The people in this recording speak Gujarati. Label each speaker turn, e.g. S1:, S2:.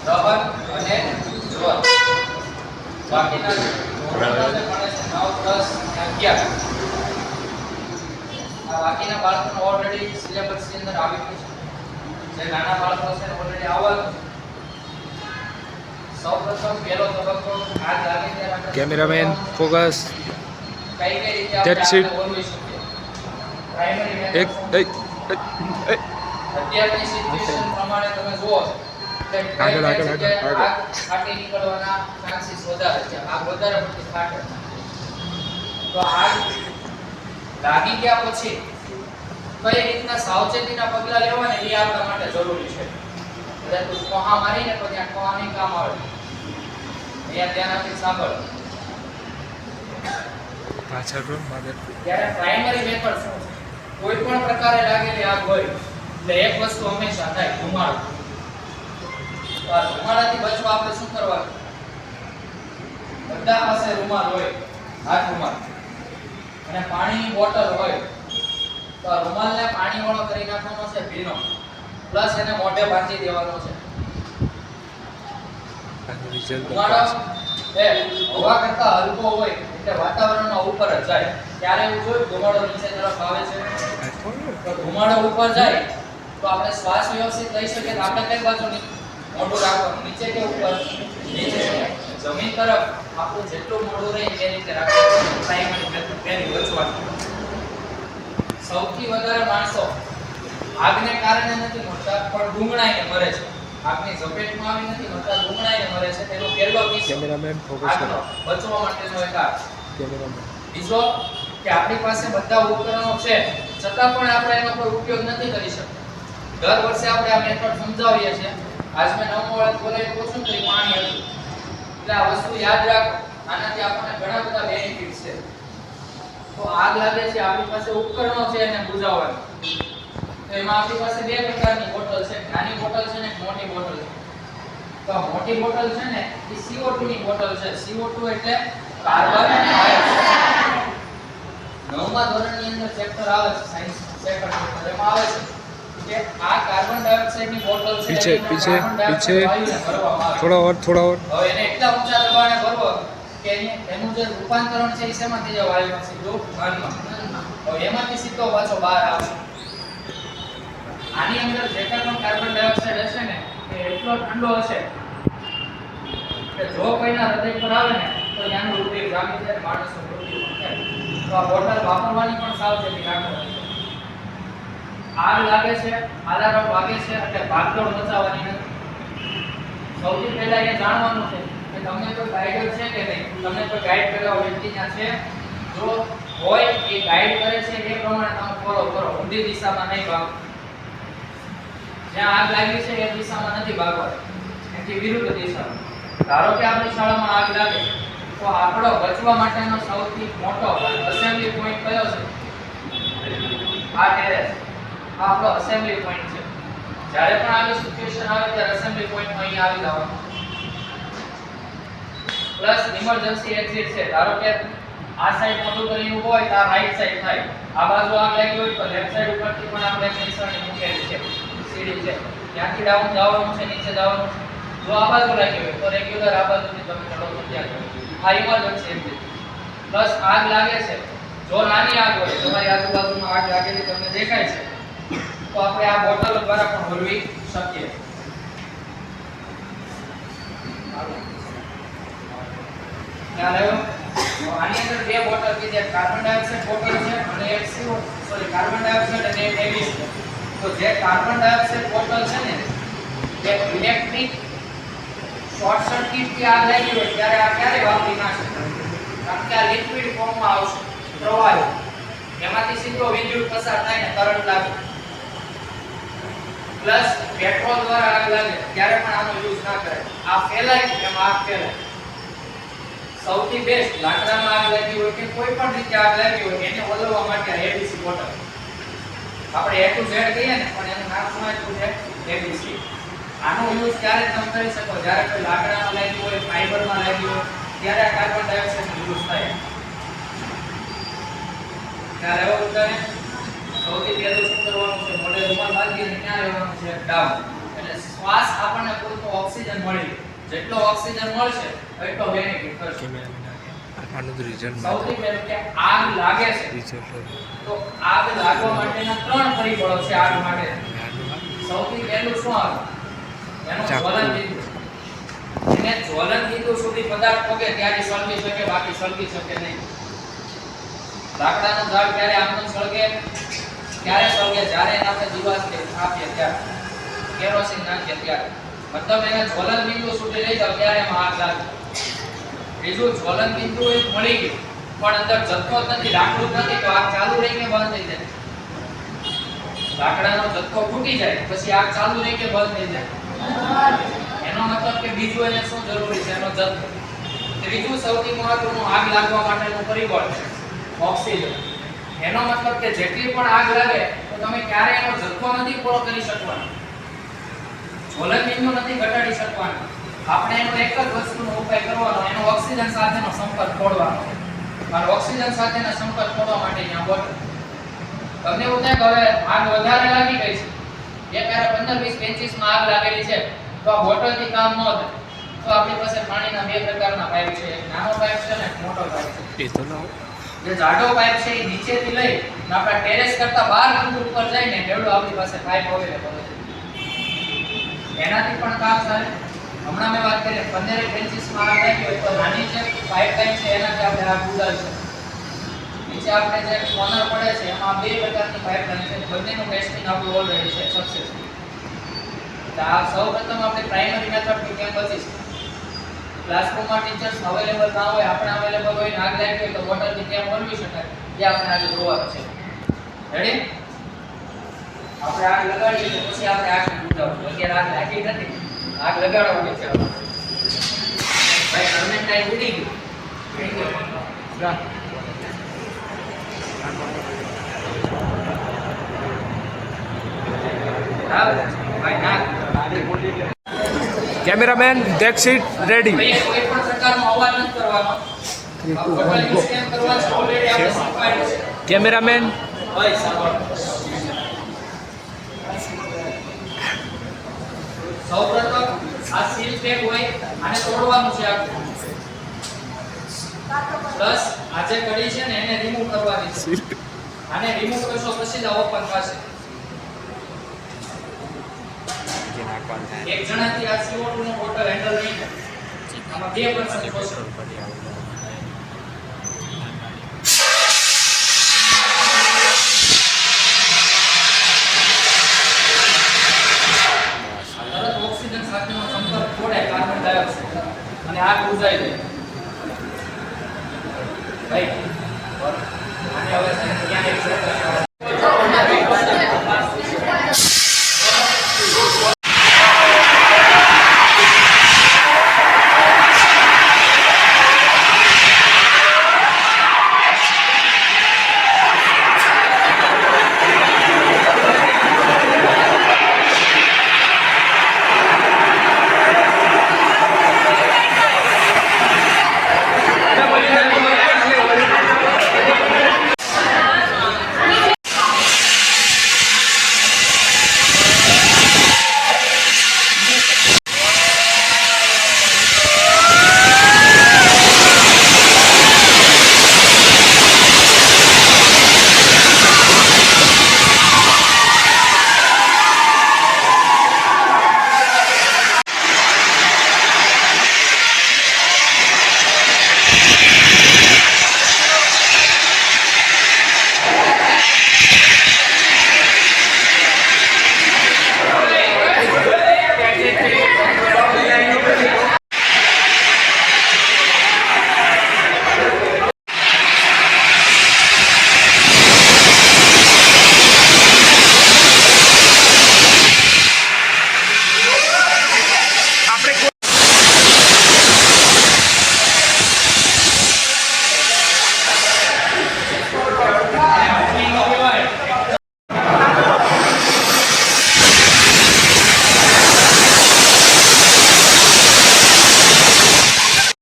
S1: રહન અને જ્વર. બાકીના ધોરણોને મળે છે 9, 10 અને 11. આ બાકીના બાળકોને ઓલરેડી સિલેબસ ની અંદર આવી ગયું છે. જે નાના બાળકો છે ઓલરેડી આવવાનું છે. સૌપ્રથમ પહેલો તબક્કો આગ લાગે ત્યારે આપણે
S2: કેમેરામેન ફોકસ.
S1: કઈ રીતે
S2: That's it.
S1: આપણે બોલવી શકીએ. પ્રાઇમરી
S2: એક
S1: અત્યારની સિચ્યુએશન પ્રમાણે તમે જુઓ કે
S2: આગળ
S1: આગ ફાટી નીકળવાના ચાન્સીસ વધારે છે. આગ વધારે પડતી ફાટે. તો આગ લાગી ગયા પછી કઈ રીતના સાવચેતીના પગલાં લેવાના એ આપણા માટે જરૂરી છે. એટલે તું કોહા મારીને તો ત્યાં કોહા નહીં કામ આવે. અહીંયા ધ્યાન આપી સાંભળ.
S2: પાછળ
S1: ત્યારે પ્રાઇમરી મેથડ શું છે? કોઈ પણ પ્રકારે લાગેલી આગ હોય એટલે એક વસ્તુ હંમેશા થાય, ધુમાડો. તો આ ધુમાડાથી બચવા આપણે શું કરવાનું? બધા પાસે રૂમાલ હોય, હાથ રૂમાલ, અને પાણીની બોટલ હોય તો આ રૂમાલને પાણીવાળો કરી નાખવાનો છે ભીનો, પ્લસ એને મોઢે બાંધી દેવાનો છે. ધુમાડો એ હવા કરતા હલકો હોય એટલે વાતાવરણમાં ઉપર જ જાય. ત્યારે એવું જોયું ધુમાડો નીચે તરફ આવે છે. તો ધુમાડો ઉપર જાય તો આપણે શ્વાસ વ્યવસ્થિત લઈ શકીએ. તો આપણે કઈ બાજુ મોઢું રાખવાનું? નીચે કે ઉપર? નીચે. જમીન તરફ આપણું જેટલું મોઢું રહે એ રીતે રાખવાનું. પ્રાઇમરી મેથડ પહેલી બચવાની. સૌથી વધારે માણસો આગને કારણે નથી મરતા પણ ડુંગળાઈને મરે છે. આગની ઝપેટમાં આવી નથી મરતા, ડુંગળાઈને મરે છે. તેનો પહેલો કિસ્સો
S2: કેમેરામેન ફોકસ
S1: આગનો બચવા માટેનો એક આ.
S2: કેમેરામેન
S1: બીજો કે આપણી પાસે બધા ઉપકરણો છે છતાં પણ આપણે એનો કોઈ ઉપયોગ નથી કરી શકતા. દર વર્ષે આપણે આ મેથડ સમજાવીએ છીએ. આજ મેં નવો વાત બોલાવી પૂછું તો પાણી હતું. એટલે આ વસ્તુ યાદ રાખો. આનાથી આપણને ઘણા બધા બેનિફિટ્સ છે. તો આગ લાગે છે, આપણી પાસે ઉપકરણો છે એને બુઝાવવાના. તો એમાં આપણી પાસે બે પ્રકારની બોટલ છે. નાની બોટલ છે ને મોટી બોટલ છે. તો આ મોટી બોટલ છે ને એ CO2 ની બોટલ છે. CO2 એટલે કાર્બન ડાયોક્સાઇડ. 9મા ધોરણની અંદર ચેપ્ટર આવે છે, સાયન્સ સેકન્ડ ચેપ્ટર. એમાં આવે છે કે આ કાર્બન ડાયોક્સાઇડની બોટલ છે.
S2: પીછે પીછે પીછે થોડા और
S1: હવે એને એટલા ઊંચા દબાણે ભરવો કે એનું જે રૂપાંતરણ છે એ શેમાંથી જે વાયુમાં સીધું ઘનમાં. હવે એમાંથી સીધો પાછો બહાર આવશે. આની અંદર જે પણ કાર્બન ડાયોક્સાઇડ હશે ને એ એટલો ઠંડો હશે કે જો કોઈના હૃદય પર આવે ને તો ત્યાંનું રુધિર જામી જાય, માણસનું મૃત્યુ થાય. તો આ બોટલ વાપરવાની પણ સાવચેતી રાખવાની. આગ લાગે છે, અલાર્મ વાગે છે એટલે ભાગદોડ મચાવવાની નથી. સૌથી પહેલા એ જાણવાનું છે કે તમને કોઈ ગાઈડર છે કે નહીં. તમને કોઈ ગાઈડ કરવા વ્યક્તિ ત્યાં છે? જો હોય એ ગાઈડ કરે છે એ પ્રમાણે તમે ફોલો કરો. ઊંધી દિશામાં નહીં ભાગો. જ્યાં આગ લાગી છે એ દિશામાં નથી ભાગવાનું, એથી વિરુદ્ધ દિશામાં. ધારો કે આપણી શાળામાં આગ લાગે તો આપણો બચવા માટેનો સૌથી મોટો અસેમ્બલી પોઈન્ટ કયો છે? આ ટેરેસ. આ આપણો અસેમ્બલી પોઈન્ટ છે. જ્યારે પણ આવી સિચ્યુએશન આવે ત્યારે અસેમ્બલી પોઈન્ટમાં અહીં આવી જવાનું. પ્લસ ઇમરજન્સી એક્ઝિટ છે. ધારો કે આ સાઈડ મોટું કરીને ઊભો હોય તો આ રાઈટ સાઈડ થાય. આ બાજુ આગ લાગી હોય તો લેફ્ટ સાઈડ ઉપરથી પણ આપણે નિશાની મૂકેલી છે, સીડી છે. ત્યાંથી ડાઉન જવાનું છે, નીચે જવાનું છે. જો આ બાજુ લાગી હોય તો રેગ્યુલર આ બાજુથી તમે ચડો તો ત્યાં કરો. આ ઇમરજન્સી એક્ઝિટ. પ્લસ આગ લાગે છે, જો નાની આગ હોય, તમારી આજુબાજુમાં આગ લાગેલી તમને દેખાય છે તો આપણે આ બોટલ દ્વારા પણ હોલવી શકીએ. ખ્યાલ આવ્યો? આની અંદર બે બોટલ છે, જે કાર્બન ડાયોક્સાઇડ બોટલ છે અને એક કાર્બન ડાયોક્સાઇડ અને એક એબીસ છે. તો જે કાર્બન ડાયોક્સાઇડ બોટલ છે ને એ ઇલેક્ટ્રિક શોર્ટ સર્કિટ થી આગ લાગી હોય ત્યારે આ ક્યારે વાપરી ના શકાય? કારણ કે આ લિક્વિડ ફોર્મમાં આવશે, પ્રવાહી. એમાંથી સીધો વિદ્યુત પસાર થાય ને કરંટ લાગે. પ્લસ પેટ્રોલ દ્વારા આગ લાગે ત્યારે પણ આનો યુઝ ના કરાય. આ ફેલાય એમાં આગ ફેલાય. સૌથી બેસ્ટ લાકડામાં આગ લાગી હોય કે કોઈ પણ રીતે આગ લાગી હોય એને ઓલવવા માટે એબીસી બોટલ. આપણે A to Z કહીએ ને પણ એનું નામ શું આપ્યું છે? એબીસી. આનો યુઝ ક્યારે તમે કરી શકો? જ્યારે કોઈ લાકડામાં લાગી હોય, ફાઈબરમાં લાગી હોય ત્યારે આ કાર્બન ડાયોક્સાઇડનો યુઝ થાય. ત્યારે એવો બધાને સૌથી પહેલું શું કરવાનું છે? મોઢે રૂમાલ બાંધીને ક્યાં રહેવાનું છે? ડાઉન. એટલે શ્વાસ આપણને પૂરતો ઓક્સિજન મળી રહે. જેટલો ઓક્સિજન મળશે એટલો બેનિફિટ થશે.
S2: કેમેરામેન આનું રિઝલ્ટ
S1: સૌથી પહેલું કે આગ લાગે છે તો આગ લાગવા માટેના 3 પરિબળો છે આગ માટે. સૌથી પહેલું શું આવે? એનું જ્વલન બિંદુ. એને જ્વલન બિંદુ સુધી પદાર્થ પહોંચે ત્યારે સળગી શકે, બાકી સળગી શકે નહીં. લાકડાનું ઝાડ ક્યારે આમ સળગે? ક્યારે સળગે? જ્યારે એને આપણે જીવાત આપીએ ત્યારે, કેરોસીન નાખીએ ત્યારે. મતલબ એને જ્વલન બિંદુ સુધી લઈ જાવ ત્યારે એમાં આગ લાગે. બીજું જ્વલન બિંદુ એ મળી ગયું પણ અંદર જથ્થો જ નથી, લાકડું જ નથી, તો આગ ચાલુ રહી કે બંધ થઈ જાય? લાકડાનો જથ્થો ફૂટી જાય પછી આગ ચાલુ રહી કે બંધ થઈ જાય? એનો મતલબ કે બીજું એને શું જરૂરી છે? એનો જથ્થો. ત્રીજું સૌથી મહત્વનું આગ લાગવા માટેનું પરિબળ છે ઓક્સિજન. એનો મતલબ કે જેટલી પણ આગ લાગે તો તમે ક્યારે એનો જથ્થો નથી પૂરો કરી શકવાનો, જ્વલન બિંદુ નથી ઘટાડી શકવાનો. આપણે એનો એક જ વસ્તુનો ઉપાય કરવાનો, એનો ઓક્સિજન સાથેનો સંપર્ક તોડવાનો. અને ઓક્સિજન સાથેના સંપર્ક તોડવા માટે અહીંયા બોટલ. તમને એવું થાય કે હવે આગ વધારે લાગી ગઈ છે, એક આરે 15 20 25 માં આગ લાગેલી છે, તો આ બોટલથી કામ ન થાય. તો આપણી પાસે પાણીના 2 પ્રકારના પાઇપ છે, એક નાનો પાઇપ છે અને એક મોટો પાઇપ છે.
S2: એ તો ના
S1: જે જાડો પાઇપ છે એ નીચેથી લઈ અને આપણા ટેરેસ કરતા 12 ફૂટ ઉપર જઈને એવડો આપણી પાસે પાઇપ અવેલેબલ છે. એનાથી પણ કામ ચાલે. હમણાં મેં વાત કરી 15 25 માં આગ લાગી હોય તો નાની જે પાઇપલાઇન છે એનાથી આપણે આગ ઉડાડી શકીએ. નીચે આપણે જે કોર્નર પડે છે એમાં 2 પ્રકારની પાઇપલાઇન છે, બંનેનું ટેસ્ટિંગ આપણું ઓલરેડી છે સક્સેસ. એટલે આ સૌપ્રથમ આપણે પ્રાઇમરી મેથડથી કેમ બચીશું? ક્લાસરૂમમાં ટીચર્સ અવેલેબલ ના હોય, આપણે અવેલેબલ હોય ને આગ લાગી હોય તો બોટલથી કેમ બનવી શકાય એ આપણે આજે જોવાનું છે. રેડી? આપણે આગ લગાડીએ તો પછી આપણે આગને બુઝાવશું. અત્યારે આગ લાગી નથી, આગ લગાડવાની છે. ભાઈ ટર્મેન્ટાઇન ઉડી ગયું. જા. ભાઈ ના
S2: કેમેરામેન દેટ્સ ઇટ રેડી.
S1: ભાઈ કોઈ પણ પ્રકારનો અવાજ નથી કરવાનો. બોટલ સ્કેન કરવાનો ઓલરેડી આપણે શીખવાડ્યું છે.
S2: કેમેરામેન
S1: ભાઈ સાંભળો. સૌપ્રથમ આ સીલ પેક હોય આને તોડવાનું છે આખું. પ્લસ આ જે કડી છે ને એને રિમૂવ કરવાની છે. આને રિમૂવ કરશો પછી જ ઓપન થશે. એક જણાથી આ CO2 નો બોટલ હેન્ડલ નહીં થાય. આમાં 2 પર્સન પોસિબલ. તરત ઓક્સિજન સાથેનો સંપર્ક તોડાય કાર્બન ડાયોક્સાઇડ અને આગ બુઝાઈ જાય. ભાઈ આને હવે ક્યાં એક